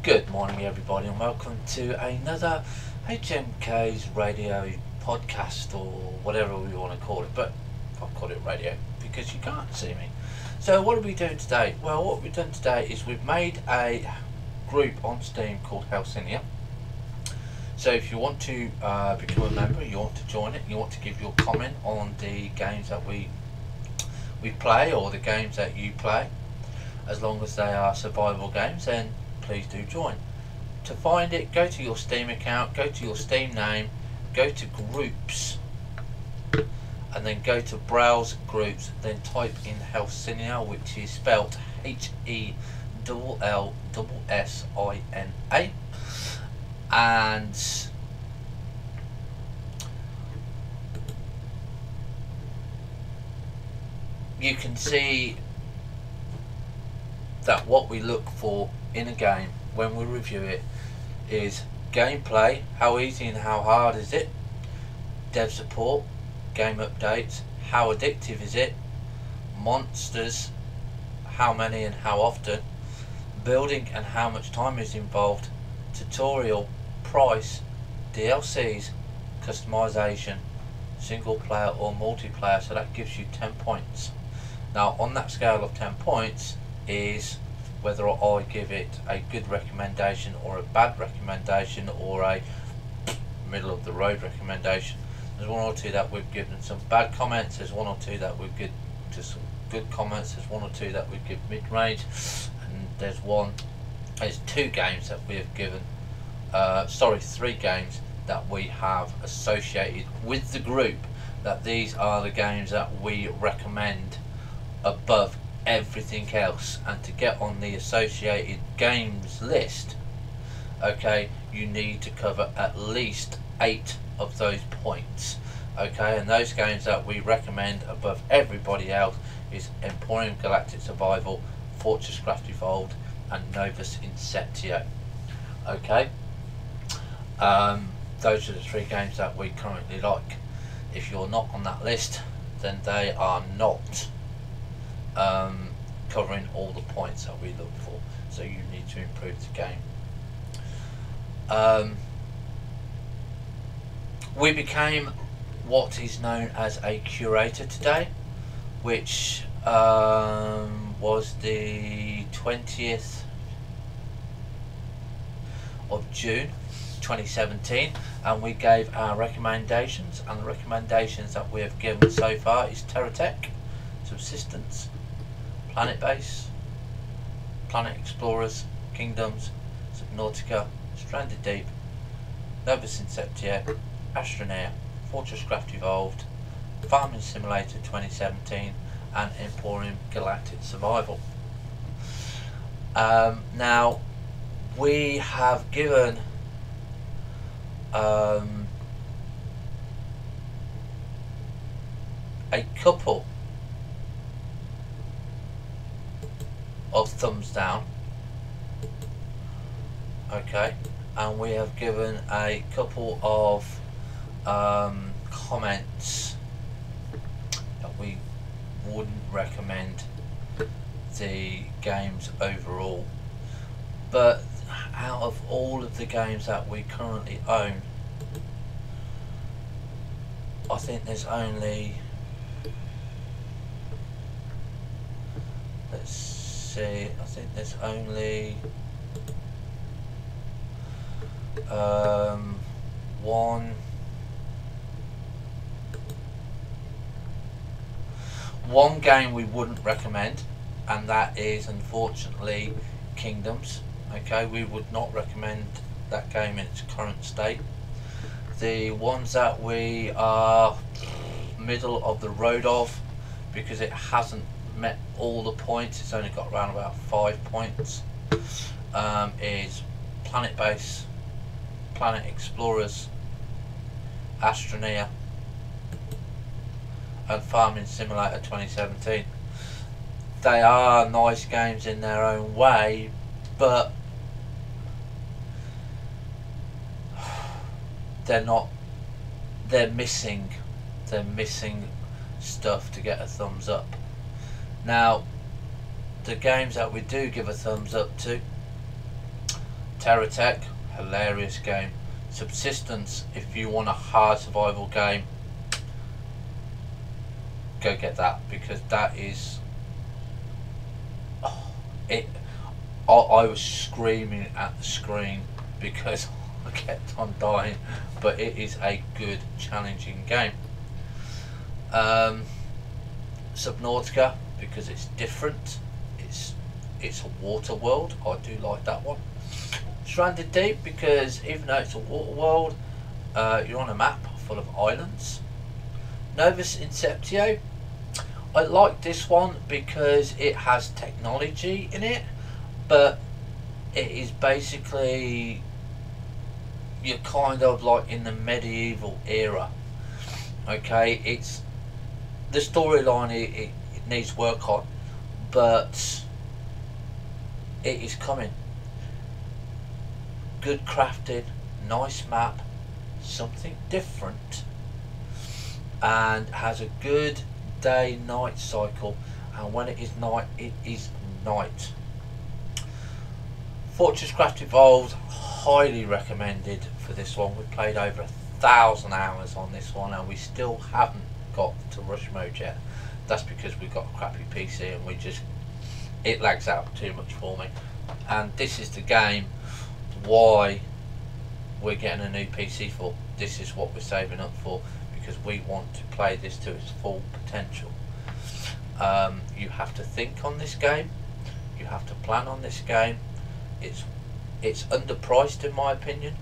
Good morning, everybody, and welcome to another HMK's radio podcast, or whatever we want to call it. But I'll call it radio because you can't see me. So, what are we doing today? Well, what we've done today is we've made a group on Steam called Helsinia. So, if you want to become a member, you want to join it, you want to give your comment on the games that we play or the games that you play, as long as they are survival games, then please do join. To find it, go to your Steam account, go to your Steam name, go to groups, and then go to browse groups, then type in Helsinia, which is spelled HELLSSINA, and you can see that what we look for in a game when we review it is gameplay, how easy and how hard is it, dev support, game updates, how addictive is it, monsters, how many and how often, building and how much time is involved, tutorial, price, DLCs, customization, single player or multiplayer. So that gives you 10 points. Now on that scale of 10 points is whether I give it a good recommendation or a bad recommendation or a middle of the road recommendation. There's one or two that we've given some bad comments, there's one or two that we've given just some good comments, there's one or two that we've given mid-range, and there's two games that we have given three games that we have associated with the group, that these are the games that we recommend above everything else. And to get on the associated games list, okay, you need to cover at least 8 of those points, okay. And those games that we recommend above everybody else is Emporium Galactic Survival, Fortress Craft Evolved, and Novus Inceptio, okay. Those are the 3 games that we currently like. If you're not on that list, then they are not covering all the points that we look for, so you need to improve the game. We became what is known as a curator today, which was the 20th of June 2017, and we gave our recommendations, and the recommendations that we have given so far is Terratech, Subsistence, Planet Base, Planet Explorers, Kingdoms, Subnautica, Stranded Deep, Novus Inceptio, Astroneer, Fortress Craft Evolved, Farming Simulator 2017, and Emporium Galactic Survival. Now we have given a couple of thumbs down, okay, and we have given a couple of comments that we wouldn't recommend the games overall. But out of all of the games that we currently own, I think there's only, let's see, I think there's only one game we wouldn't recommend, and that is unfortunately Kingdoms. Okay, we would not recommend that game in its current state. The ones that we are middle of the road of, because it hasn't met all the points, it's only got around about 5 points, is Planet Base, Planet Explorers, Astroneer, and Farming Simulator 2017. They are nice games in their own way, but they're missing stuff to get a thumbs up. Now, the games that we do give a thumbs up to Terror Tech, hilarious game. Subsistence, if you want a hard survival game, go get that, because that is it. I was screaming at the screen because I kept on dying, but it is a good, challenging game. Subnautica, because it's different. It's a water world. I do like that one. Stranded Deep, because even though it's a water world, you're on a map full of islands. Novus Inceptio, I like this one because it has technology in it, but it is basically, you're kind of like in the medieval era. Okay, it's the storyline, it needs work on, but it is coming. Good crafting, nice map, something different, and has a good day night cycle, and when it is night, it is night. Fortress Craft Evolved, highly recommended for this one. We played over 1,000 hours on this one and we still haven't got to rush mode yet. That's because we've got a crappy PC and it lags out too much for me. And this is the game why we're getting a new PC for. This is what we're saving up for, because we want to play this to its full potential. You have to think on this game, you have to plan on this game. It's underpriced in my opinion.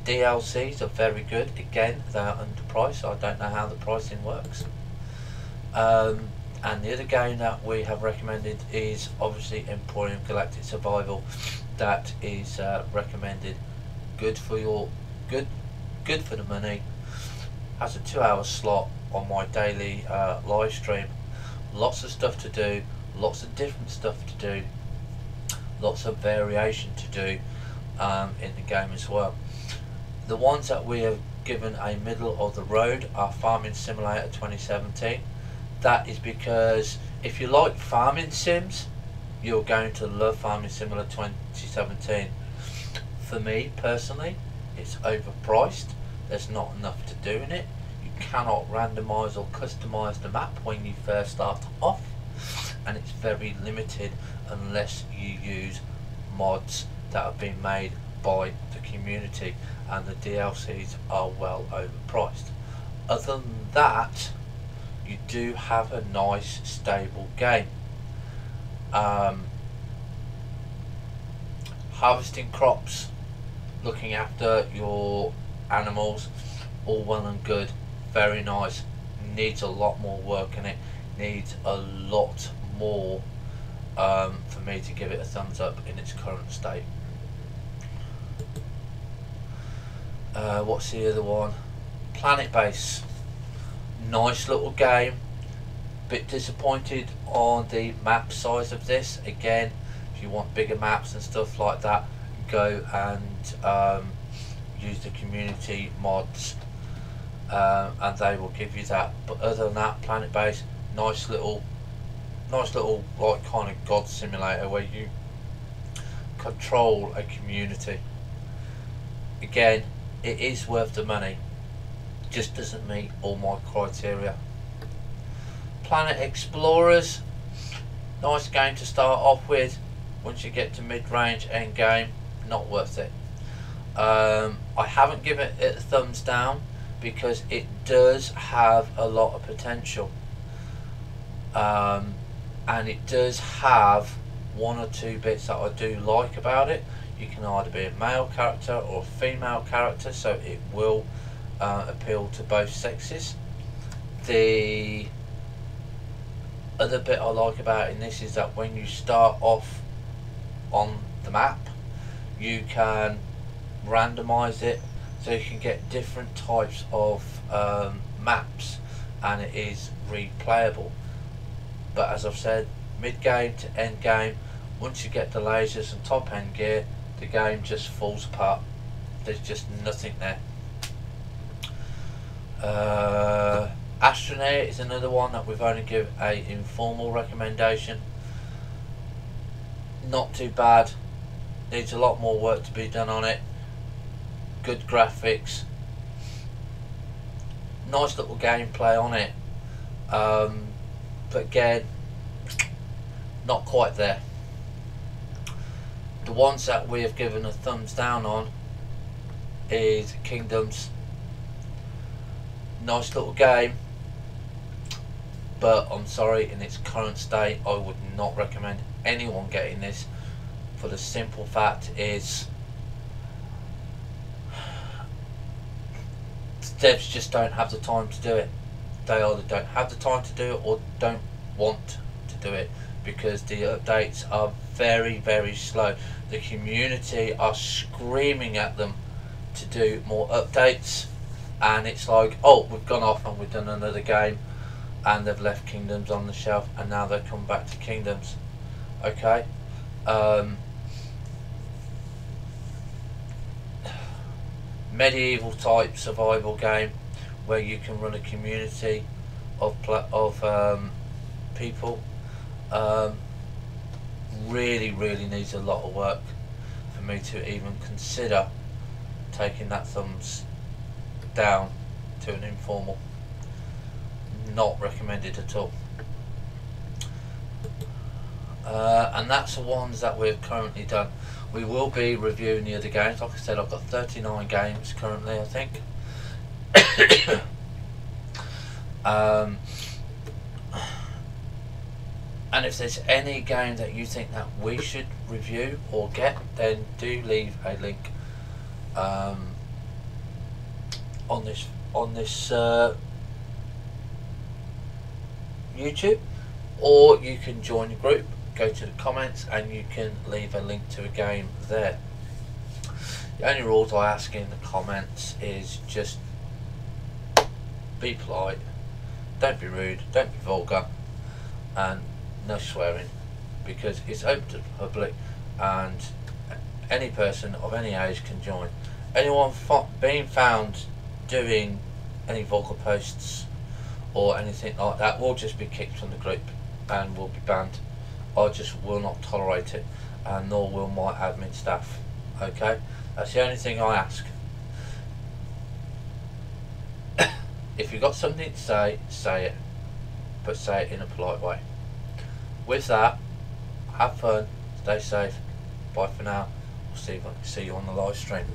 The DLCs are very good. Again, they are underpriced. I don't know how the pricing works. And the other game that we have recommended is obviously Emporium Galactic Survival. That is recommended. Good for the money. Has a 2-hour slot on my daily live stream. Lots of stuff to do. Lots of different stuff to do. Lots of variation to do in the game as well. The ones that we have given a middle of the road are Farming Simulator 2017. That is because if you like farming sims, you're going to love Farming Simulator 2017. For me personally, it's overpriced. There's not enough to do in it. You cannot randomise or customise the map when you first start off, and it's very limited unless you use mods that have been made by the community, and the DLCs are well overpriced. Other than that, you do have a nice stable game. Harvesting crops, looking after your animals, all well and good, very nice. Needs a lot more work in it, needs a lot more for me to give it a thumbs up in its current state. What's the other one? Planet Base, nice little game. Bit disappointed on the map size of this. Again, if you want bigger maps and stuff like that, go and use the community mods, and they will give you that. But other than that, Planet Base, nice little like kind of god simulator where you control a community. Again, it is worth the money, just doesn't meet all my criteria. Planet Explorers, nice game to start off with. Once you get to mid-range, end game, not worth it. I haven't given it a thumbs down because it does have a lot of potential, and it does have one or two bits that I do like about it. You can either be a male character or a female character, so it will appeal to both sexes. The other bit I like about in this is that when you start off on the map, you can randomize it so you can get different types of maps, and it is replayable. But as I've said, mid game to end game, once you get the lasers and top end gear, the game just falls apart. There's just nothing there. Astronaut is another one that we've only given a informal recommendation. Not too bad. Needs a lot more work to be done on it. Good graphics, nice little gameplay on it, but again, not quite there. The ones that we have given a thumbs down on is Kingdoms. Nice little game, but I'm sorry, in its current state I would not recommend anyone getting this, for the simple fact is devs just don't have the time to do it. They either don't have the time to do it or don't want to do it, because the updates are very slow. The community are screaming at them to do more updates, and it's like, oh, we've gone off and we've done another game, and they've left Kingdoms on the shelf, and now they come back to Kingdoms. Okay, medieval type survival game where you can run a community of people. Really needs a lot of work for me to even consider taking that thumbs down to an informal. Not recommended at all. And that's the ones that we've currently done. We will be reviewing the other games. Like I said, I've got 39 games currently, I think. And if there's any game that you think that we should review or get, then do leave a link on this YouTube, or you can join the group, go to the comments, and you can leave a link to a game there. The only rules I ask in the comments is just be polite, don't be rude, don't be vulgar, and no swearing, because it's open to the public and any person of any age can join. Anyone being found doing any vulgar posts or anything like that will just be kicked from the group and will be banned. I just will not tolerate it, and nor will my admin staff. Okay, that's the only thing I ask. If you've got something to say, say it, but say it in a polite way. With that, have fun, stay safe, bye for now. We'll see you on the live stream.